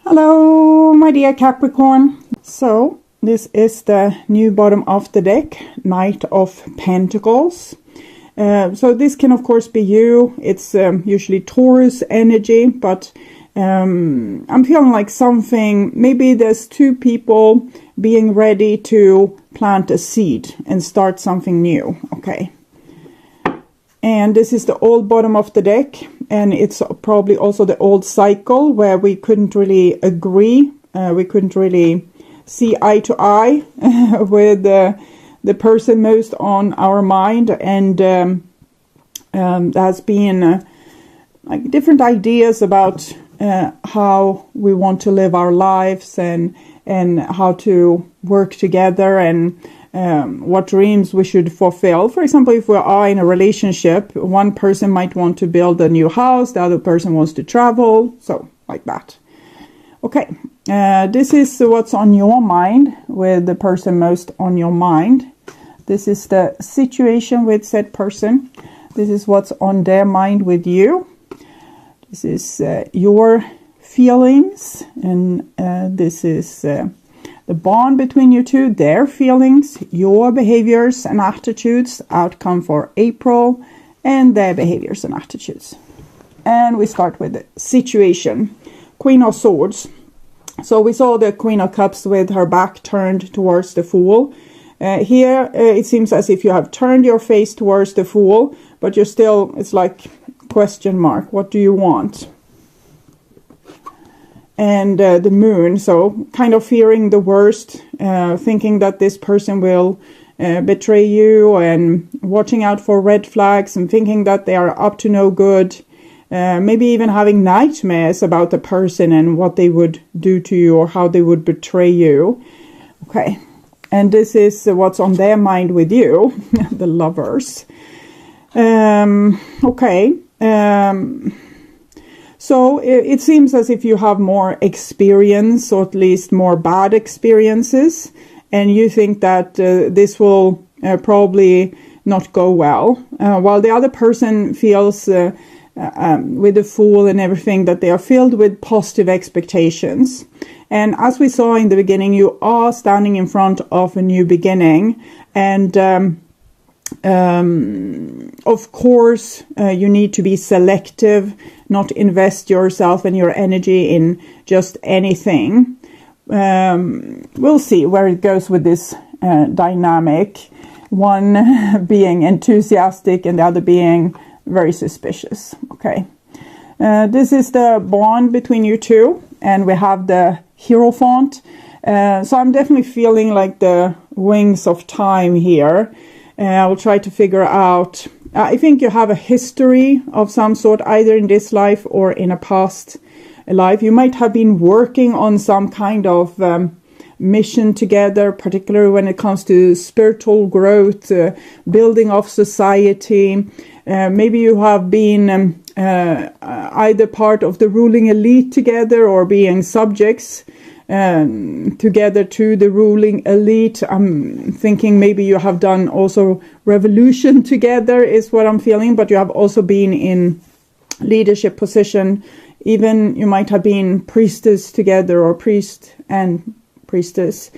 Hello, my dear Capricorn. So, this is the new bottom of the deck, Knight of Pentacles. So this can of course be you. It's usually Taurus energy, but I'm feeling like something, maybe there's two people being ready to plant a seed and start something new, okay? And this is the old bottom of the deck, and it's probably also the old cycle where we couldn't really agree, we couldn't really see eye to eye with the person most on our mind, and there's been like different ideas about how we want to live our lives and how to work together and what dreams we should fulfill. For example, if we are in a relationship, one person might want to build a new house, the other person wants to travel, so like that. Okay, this is what's on your mind with the person most on your mind. This is the situation with said person. This is what's on their mind with you. This is your feelings, and this is the bond between you two, their feelings, your behaviors and attitudes, outcome for April, and their behaviors and attitudes. And we start with the situation. Queen of Swords. So we saw the Queen of Cups with her back turned towards the Fool. Here it seems as if you have turned your face towards the Fool, but you're still, it's like question mark. What do you want? And the Moon, so kind of fearing the worst, thinking that this person will betray you, and watching out for red flags and thinking that they are up to no good. Maybe even having nightmares about the person and what they would do to you or how they would betray you. Okay, and this is what's on their mind with you, the Lovers. Okay. So it seems as if you have more experience, or at least more bad experiences, and you think that this will probably not go well, while the other person feels with the Fool and everything that they are filled with positive expectations. And as we saw in the beginning, you are standing in front of a new beginning, and of course, you need to be selective, not invest yourself and your energy in just anything. We'll see where it goes with this dynamic. One being enthusiastic and the other being very suspicious. Okay. This is the bond between you two, and we have the Hierophant. So I'm definitely feeling like the wings of time here. I will try to figure out, I think you have a history of some sort, either in this life or in a past life. You might have been working on some kind of mission together, particularly when it comes to spiritual growth, building of society. Maybe you have been either part of the ruling elite together or being subjects together to the ruling elite. I'm thinking maybe you have done also revolution together is what I'm feeling, but you have also been in leadership position. Even you might have been priestess together, or priest and priestess.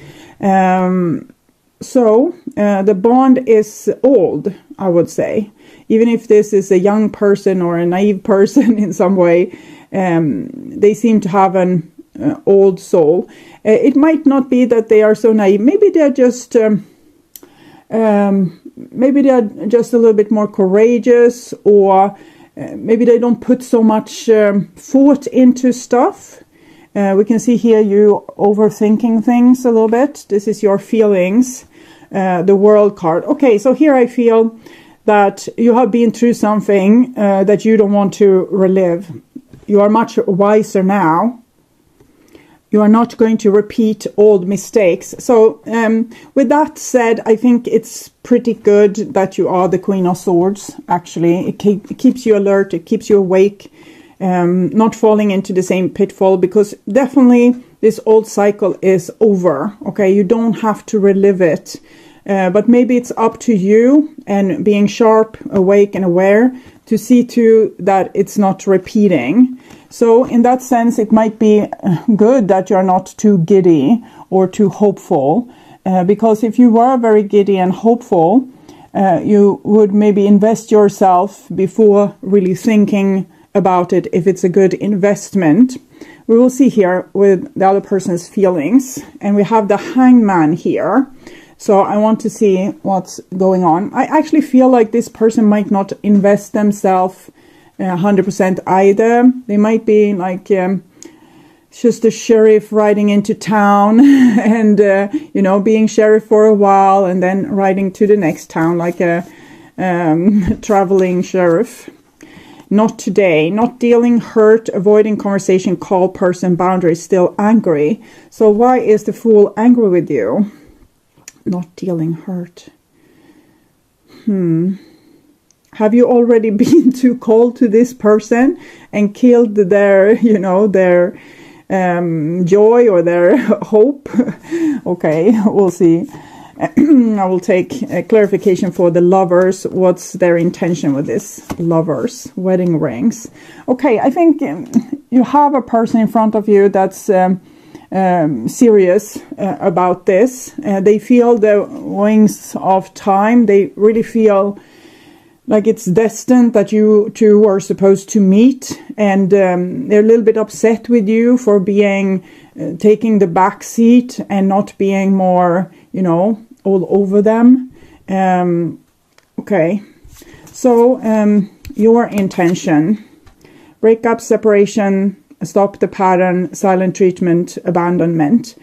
So the bond is old, I would say. Even if this is a young person or a naive person in some way, they seem to have an old soul. It might not be that they are so naive. Maybe they're just maybe they are just a little bit more courageous, or maybe they don't put so much thought into stuff. We can see here you overthinking things a little bit. This is your feelings, the World card. Okay, so here I feel that you have been through something that you don't want to relive. You are much wiser now. You are not going to repeat old mistakes. So with that said, I think it's pretty good that you are the Queen of Swords, actually. It keeps you alert, it keeps you awake, not falling into the same pitfall, because definitely this old cycle is over. Okay, you don't have to relive it. But maybe it's up to you and being sharp, awake and aware to see to that it's not repeating. So in that sense, it might be good that you're not too giddy or too hopeful, because if you were very giddy and hopeful, you would maybe invest yourself before really thinking about it, if it's a good investment. We will see here with the other person's feelings, and we have the Hangman here. So I want to see what's going on. I actually feel like this person might not invest themselves 100% either. They might be like just a sheriff riding into town and being sheriff for a while and then riding to the next town like a traveling sheriff. Not today, not dealing hurt, avoiding conversation, call person, boundaries, still angry. So why is the Fool angry with you? Not dealing hurt. Have you already been too cold to this person and killed their joy or their hope? Okay, we'll see. I will take a clarification for the Lovers. What's their intention with this? Lovers, wedding rings. Okay, I think you have a person in front of you that's serious about this. They feel the wings of time. They really feel like it's destined that you two are supposed to meet, and they're a little bit upset with you for being taking the back seat and not being more, all over them. Okay, so your intention: breakup, separation, stop the pattern, silent treatment, abandonment.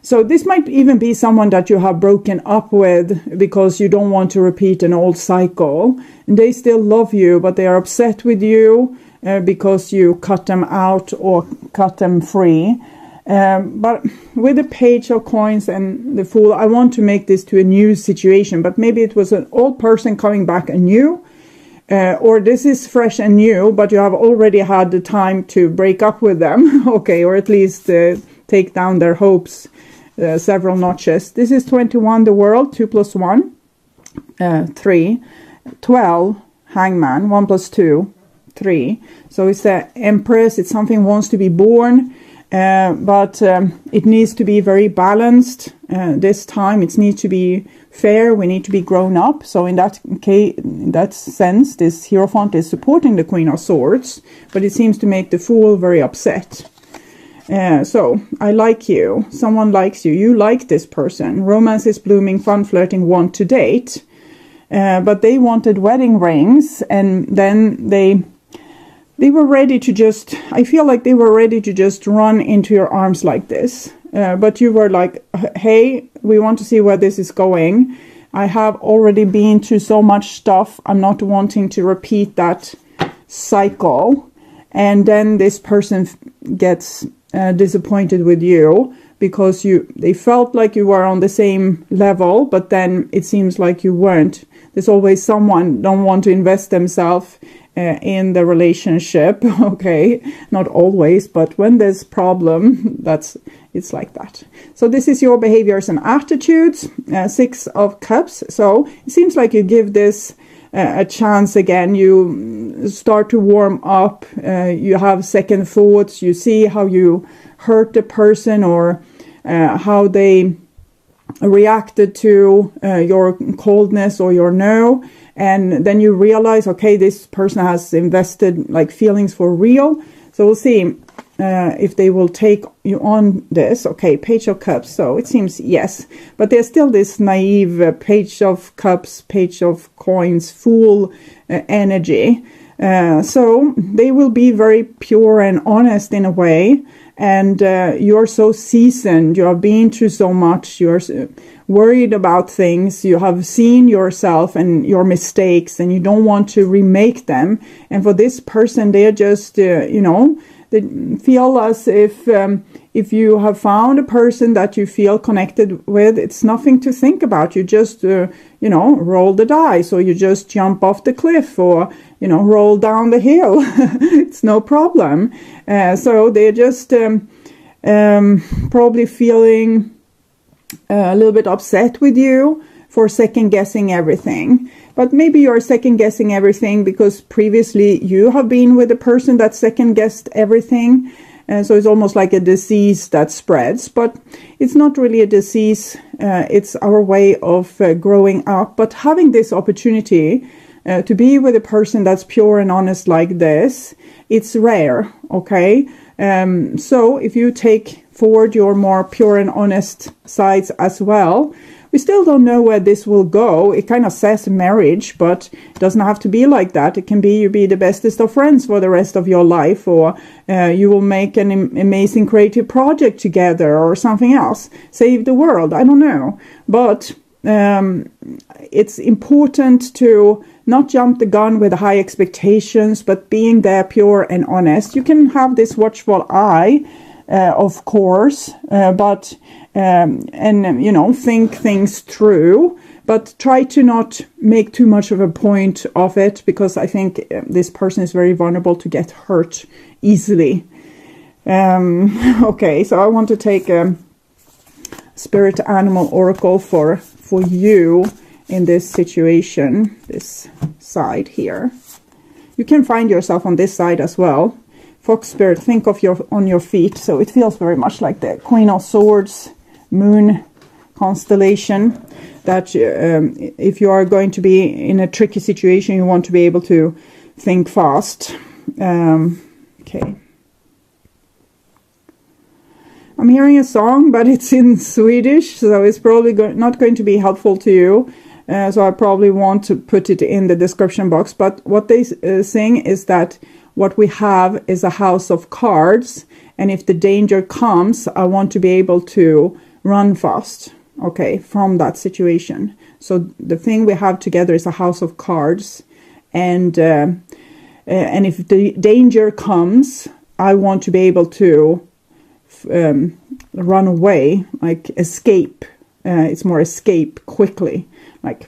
So this might even be someone that you have broken up with because you don't want to repeat an old cycle. And they still love you, but they are upset with you because you cut them out or cut them free. But with the Page of Coins and the Fool, I want to make this to a new situation. But maybe it was an old person coming back anew. Or this is fresh and new, but you have already had the time to break up with them. Okay, or at least take down their hopes several notches. This is 21, the World, 2 + 1, 3, 12, Hangman, 1 + 2, 3. So it's the Empress. It's something wants to be born, but it needs to be very balanced. This time it needs to be fair. We need to be grown up. So in that case, in that sense, this Hierophant is supporting the Queen of Swords, but it seems to make the Fool very upset. So I like you. Someone likes you. You like this person. Romance is blooming, fun, flirting, want to date. But they wanted wedding rings, and then they were ready to just, I feel like they were ready to just run into your arms like this. But you were like, hey, we want to see where this is going. I have already been through so much stuff. I'm not wanting to repeat that cycle. And then this person gets disappointed with you because they felt like you were on the same level, but then it seems like you weren't. There's always someone don't want to invest themselves in the relationship. Okay, not always, but when there's problem, it's like that. So this is your behaviors and attitudes. 6 of Cups. So it seems like you give this a chance again. You start to warm up. You have second thoughts. You see how you hurt the person, or how they reacted to your coldness or your no. And then you realize, okay, this person has invested like feelings for real. So we'll see if they will take you on this. Okay, Page of Cups. So it seems yes. But there's still this naive Page of Cups, Page of Coins, Fool energy. So they will be very pure and honest in a way. And you're so seasoned. You have been through so much. You're worried about things. You have seen yourself and your mistakes, and you don't want to remake them. And for this person, they're just, they feel as if you have found a person that you feel connected with, it's nothing to think about. You just, roll the dice, or you just jump off the cliff, or, roll down the hill. It's no problem. So they're just probably feeling a little bit upset with you for second guessing everything. But maybe you're second guessing everything because previously you have been with a person that second guessed everything. And so it's almost like a disease that spreads, but it's not really a disease. It's our way of growing up. But having this opportunity to be with a person that's pure and honest like this, it's rare, okay? So if you take forward your more pure and honest sides as well, we still don't know where this will go. It kind of says marriage, but it doesn't have to be like that. It can be you be the bestest of friends for the rest of your life, or you will make an amazing creative project together or something else. Save the world. I don't know. But it's important to not jump the gun with high expectations, but being there pure and honest. You can have this watchful eye, of course, but and you know, think things through, but try to not make too much of a point of it, because I think this person is very vulnerable to get hurt easily. Okay, so I want to take a spirit animal oracle for you in this situation, this side here. You can find yourself on this side as well. Fox spirit, think of on your feet. So it feels very much like the Queen of Swords, Moon constellation, that if you are going to be in a tricky situation, you want to be able to think fast. Okay. I'm hearing a song, but it's in Swedish, so it's probably not going to be helpful to you. So I probably want to put it in the description box. But what they sing is that what we have is a house of cards, and if the danger comes, I want to be able to run fast, okay, from that situation. So the thing we have together is a house of cards, and if the danger comes, I want to be able to run away, like escape. It's more escape quickly, like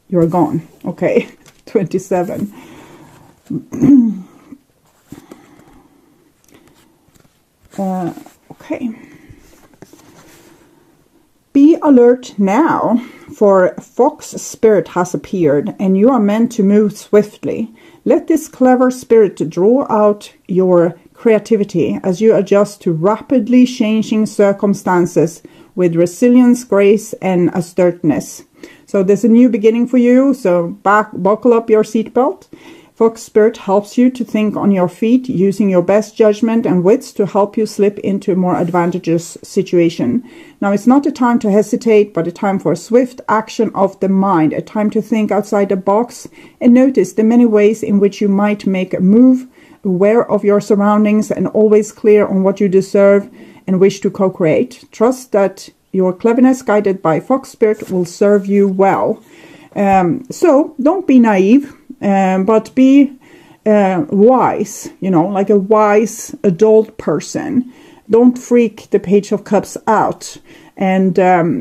you're gone. Okay, 27. Okay. Be alert now, for Fox spirit has appeared, and you are meant to move swiftly. Let this clever spirit draw out your creativity as you adjust to rapidly changing circumstances with resilience, grace, and astuteness. So there's a new beginning for you, so buckle up your seatbelt. Fox spirit helps you to think on your feet, using your best judgment and wits to help you slip into a more advantageous situation. Now, it's not a time to hesitate, but a time for swift action of the mind, a time to think outside the box and notice the many ways in which you might make a move, aware of your surroundings and always clear on what you deserve and wish to co-create. Trust that your cleverness, guided by Fox spirit, will serve you well. So don't be naive. But be wise, you know, like a wise adult person. Don't freak the Page of Cups out. And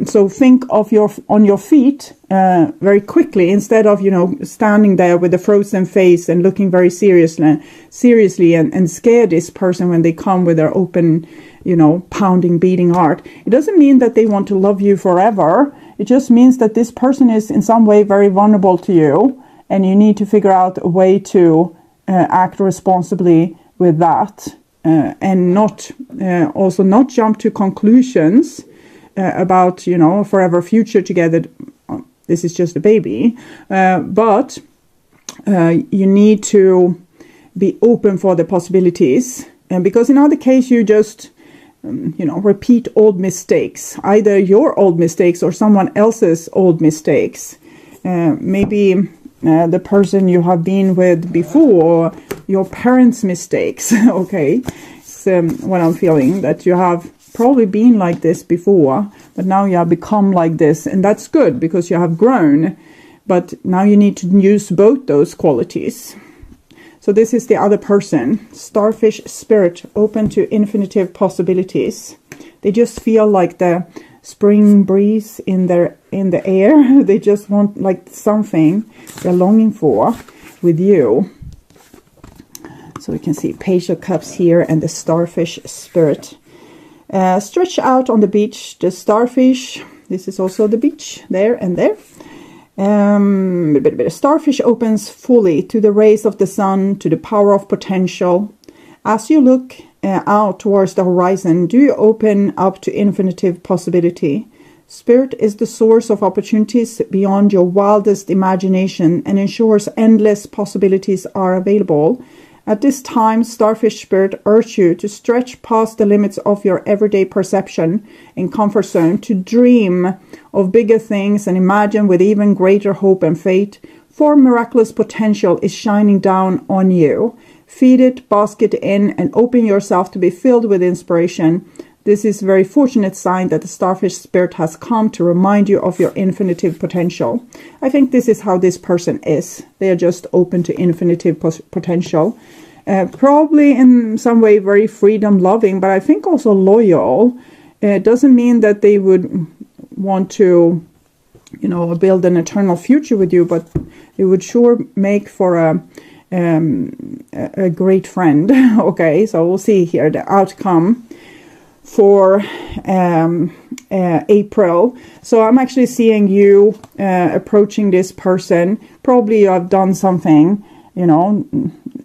so think of on your feet very quickly, instead of, you know, standing there with a frozen face and looking very seriously and scare this person when they come with their open, you know, pounding, beating heart. It doesn't mean that they want to love you forever. It just means that this person is in some way very vulnerable to you. And you need to figure out a way to act responsibly with that, and not jump to conclusions about, you know, forever future together. This is just a baby, but you need to be open for the possibilities, and because in other case you just you know, repeat old mistakes, either your old mistakes or someone else's old mistakes. Maybe the person you have been with before, your parents' mistakes. Okay, it's what I'm feeling, that you have probably been like this before, but now you have become like this, and that's good because you have grown. But now you need to use both those qualities. So this is the other person, starfish spirit, open to infinitive possibilities. They just feel like the spring breeze in the air. They just want like something they're longing for with you. So we can see Page of Cups here and the starfish spirit. Stretch out on the beach. The starfish This is also the beach there and there. Starfish opens fully to the rays of the sun, to the power of potential. As you look out towards the horizon, do you open up to infinitive possibility? Spirit is the source of opportunities beyond your wildest imagination and ensures endless possibilities are available. At this time, Starfish Spirit urges you to stretch past the limits of your everyday perception and comfort zone, to dream of bigger things and imagine with even greater hope and faith, for miraculous potential is shining down on you. Feed it, bask it in, and open yourself to be filled with inspiration. This is a very fortunate sign that the Starfish Spirit has come to remind you of your infinitive potential. I think this is how this person is. They are just open to infinitive potential. Probably in some way very freedom-loving, but I think also loyal. It doesn't mean that they would want to, build an eternal future with you, but it would sure make for a great friend. Okay, so we'll see here the outcome for April. So I'm actually seeing you approaching this person. Probably you have done something,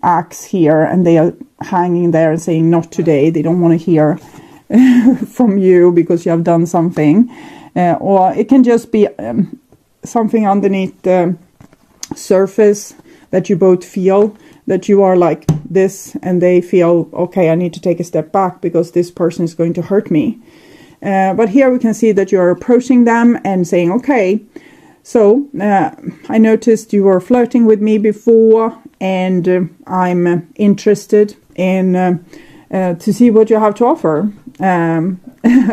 axe here, and they are hanging there and saying not today. They don't want to hear from you because you have done something. Or it can just be something underneath the surface that you both feel that you are like this, and they feel, okay, I need to take a step back because this person is going to hurt me. But here we can see that you're approaching them and saying, okay, so I noticed you were flirting with me before, and I'm interested in to see what you have to offer.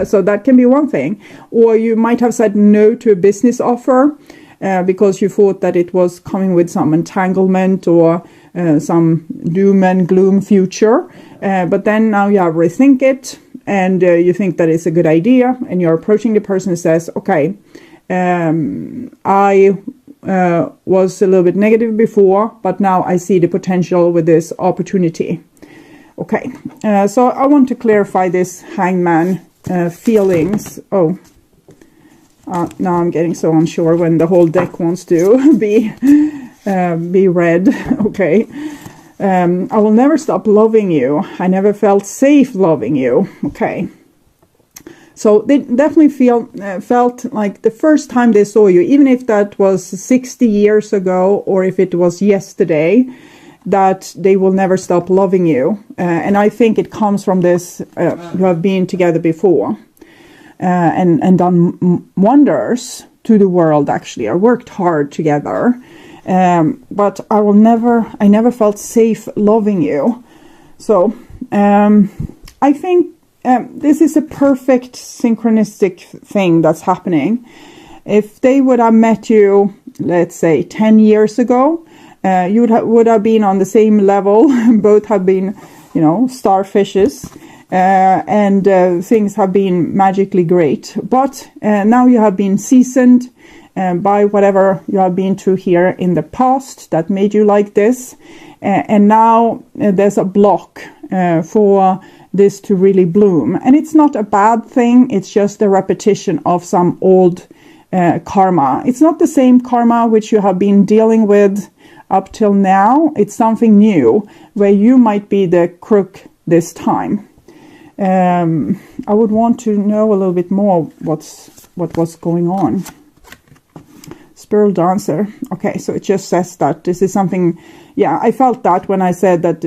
So that can be one thing. Or you might have said no to a business offer because you thought that it was coming with some entanglement or some doom and gloom future. But then now you have rethink it, and you think that it's a good idea, and you're approaching the person and says, okay, I was a little bit negative before, but now I see the potential with this opportunity. Okay, so I want to clarify this hangman feelings. Oh, now I'm getting so unsure when the whole deck wants to be read. Okay, I will never stop loving you. I never felt safe loving you. Okay. So they definitely felt like the first time they saw you, even if that was 60 years ago or if it was yesterday, that they will never stop loving you. And I think it comes from this, you have been together before and done wonders to the world, actually. I worked hard together, but I never felt safe loving you. So I think this is a perfect synchronistic thing that's happening. If they would have met you, let's say 10 years ago, you would have been on the same level. Both have been, starfishes, and things have been magically great. But now you have been seasoned by whatever you have been through here in the past that made you like this. And now there's a block for this to really bloom. And it's not a bad thing. It's just a repetition of some old karma. It's not the same karma which you have been dealing with up till now. It's something new where you might be the crook this time. I would want to know a little bit more what was going on. Spiral Dancer. Okay, so it just says that this is something. Yeah, I felt that when I said that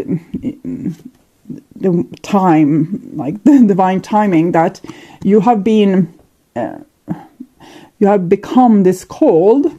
the time, like the divine timing, that you have been, you have become this cold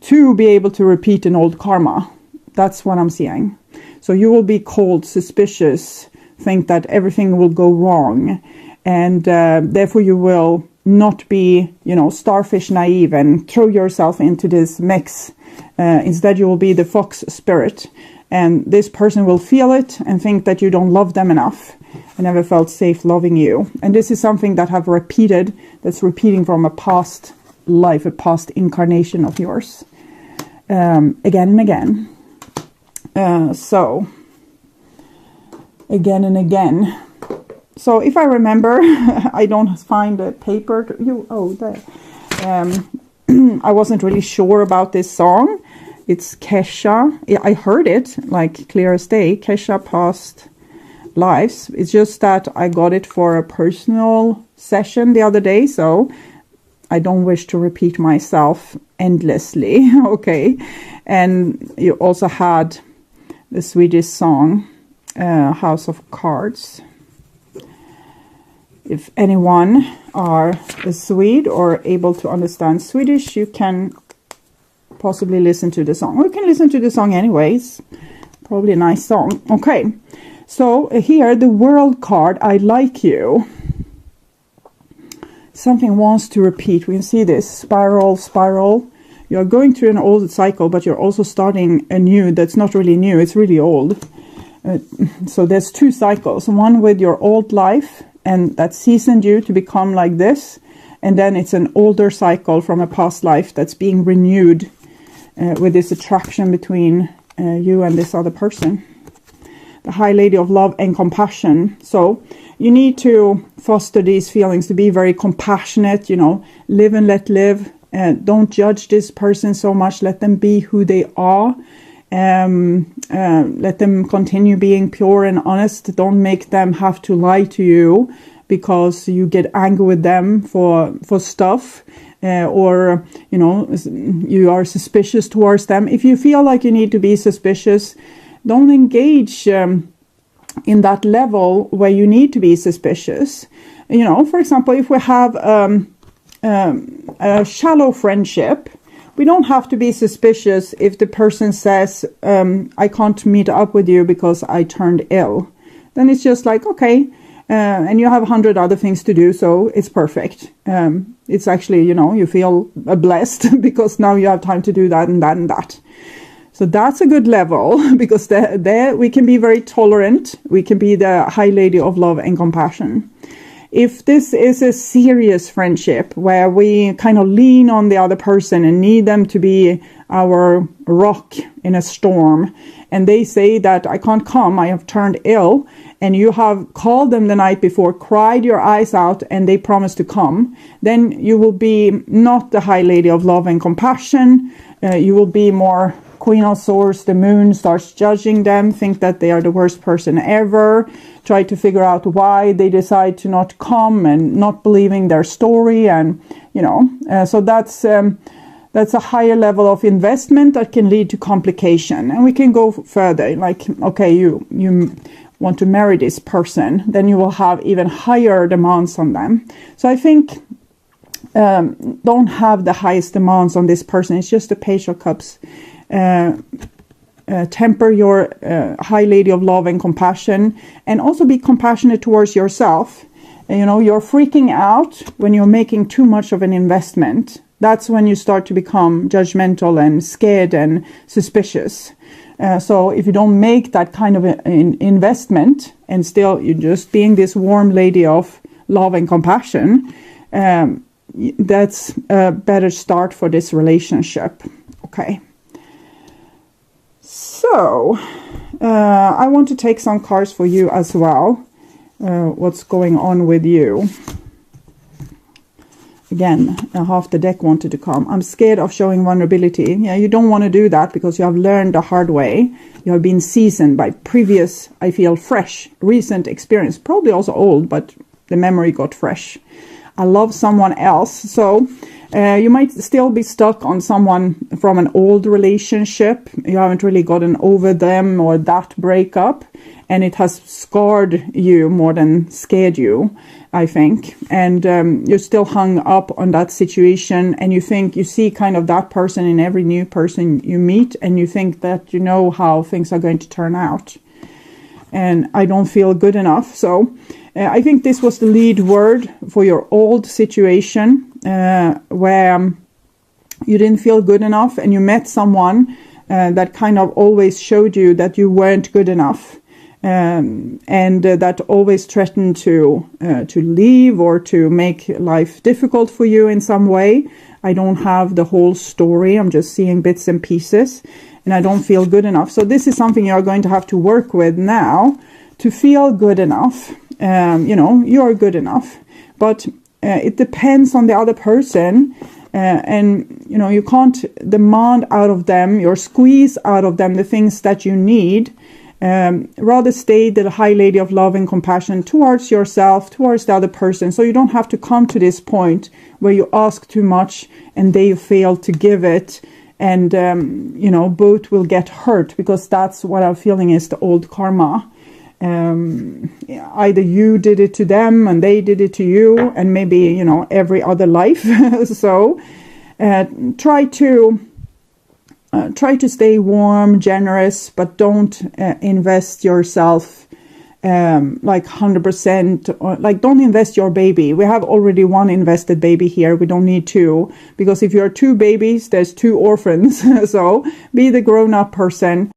to be able to repeat an old karma. That's what I'm seeing. So you will be cold, suspicious, think that everything will go wrong, and therefore you will not be, starfish naive and throw yourself into this mix. Instead, you will be the fox spirit, and this person will feel it and think that you don't love them enough. I never felt safe loving you. And this is something that have repeated, that's repeating from a past life, a past incarnation of yours, again and again. So again and again. So if I remember, I don't find a paper. There. I wasn't really sure about this song. It's Kesha. I heard it like clear as day. Kesha Past Lives. It's just that I got it for a personal session the other day, so I don't wish to repeat myself endlessly. Okay. And you also had the Swedish song House of Cards. If anyone are a Swede or able to understand Swedish, you can possibly listen to the song. We can listen to the song anyways. Probably a nice song. Okay, so here the World card, I like you. Something wants to repeat. We can see this spiral. You're going through an old cycle, but you're also starting a new that's not really new. It's really old. So there's two cycles. One with your old life, and that seasoned you to become like this. And then it's an older cycle from a past life that's being renewed with this attraction between you and this other person. The High Lady of Love and Compassion. So you need to foster these feelings, to be very compassionate, you know, live and let live. Don't judge this person so much. Let them be who they are. Let them continue being pure and honest. Don't make them have to lie to you because you get angry with them for stuff, or you know, you are suspicious towards them. If you feel like you need to be suspicious, don't engage in that level where you need to be suspicious. You know, for example, if we have a shallow friendship, we don't have to be suspicious if the person says, I can't meet up with you because I turned ill. Then it's just like, okay, and you have 100 other things to do, so it's perfect. It's actually, you know, you feel blessed because now you have time to do that and that and that. So that's a good level, because there we can be very tolerant. We can be the High Lady of Love and Compassion. If this is a serious friendship where we kind of lean on the other person and need them to be our rock in a storm, and they say that I can't come, I have turned ill, and you have called them the night before, cried your eyes out, and they promise to come, then you will be not the High Lady of Love and Compassion. You will be more Queen of Swords. The moon starts judging them, think that they are the worst person ever, try to figure out why they decide to not come and not believing their story. And, you know, so that's a higher level of investment that can lead to complication. And we can go further, like, okay, you want to marry this person, then you will have even higher demands on them. So I think don't have the highest demands on this person. It's just the Page of Cups. Temper your High Lady of Love and Compassion, and also be compassionate towards yourself. You know, you're freaking out when you're making too much of an investment. That's when you start to become judgmental and scared and suspicious. So if you don't make that kind of an investment, and still you're just being this warm lady of love and compassion, that's a better start for this relationship. Okay. So, I want to take some cards for you as well. What's going on with you? Again, half the deck wanted to come. I'm scared of showing vulnerability. Yeah, you don't want to do that because you have learned the hard way. You have been seasoned by previous, I feel, fresh, recent experience. Probably also old, but the memory got fresh. I love someone else. So you might still be stuck on someone from an old relationship. You haven't really gotten over them or that breakup. And it has scarred you more than scared you, I think. And you're still hung up on that situation. And you think you see kind of that person in every new person you meet. And you think that you know how things are going to turn out. And I don't feel good enough. So I think this was the lead word for your old situation where you didn't feel good enough. And you met someone that kind of always showed you that you weren't good enough. And that always threatened to leave or to make life difficult for you in some way. I don't have the whole story. I'm just seeing bits and pieces, and I don't feel good enough. So this is something you're going to have to work with now to feel good enough. You know, you're good enough, but it depends on the other person and you know, you can't demand out of them or squeeze out of them the things that you need. Rather stay the high lady of love and compassion towards yourself, towards the other person, so you don't have to come to this point where you ask too much and they fail to give it, and you know, both will get hurt, because that's what I'm feeling is the old karma. Either you did it to them and they did it to you, and maybe, you know, every other life. So try to stay warm, generous, but don't invest yourself like 100%, or like, don't invest your baby. We have already one invested baby here. We don't need two, because if you're two babies, there's two orphans. So be the grown-up person.